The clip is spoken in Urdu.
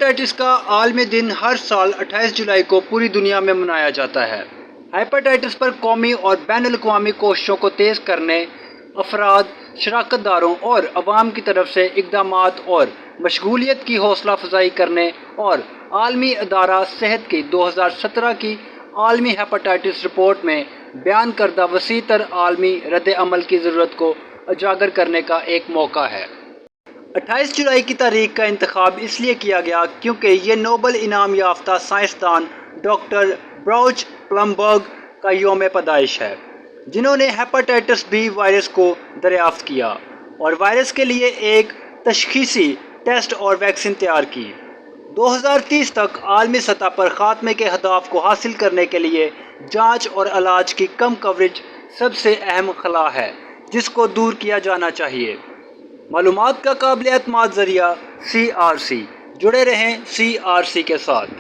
ہیپاٹائٹس کا عالمی دن ہر سال 28 جولائی کو پوری دنیا میں منایا جاتا ہے۔ ہیپاٹائٹس پر قومی اور بین الاقوامی کوششوں کو تیز کرنے، افراد، شراکت داروں اور عوام کی طرف سے اقدامات اور مشغولیت کی حوصلہ افزائی کرنے اور عالمی ادارہ صحت کی 2017 کی عالمی ہیپاٹائٹس رپورٹ میں بیان کردہ وسیع تر عالمی رد عمل کی ضرورت کو اجاگر کرنے کا ایک موقع ہے۔ 28 جولائی کی تاریخ کا انتخاب اس لیے کیا گیا کیونکہ یہ نوبل انعام یافتہ سائنسدان ڈاکٹر بروچ پلمبرگ کا یوم پیدائش ہے، جنہوں نے ہیپاٹائٹس بی وائرس کو دریافت کیا اور وائرس کے لیے ایک تشخیصی ٹیسٹ اور ویکسین تیار کی۔ 2030 تک عالمی سطح پر خاتمے کے اہداف کو حاصل کرنے کے لیے جانچ اور علاج کی کم کوریج سب سے اہم خلا ہے جس کو دور کیا جانا چاہیے۔ معلومات کا قابل اعتماد ذریعہ CRC۔ جڑے رہیں CRC کے ساتھ۔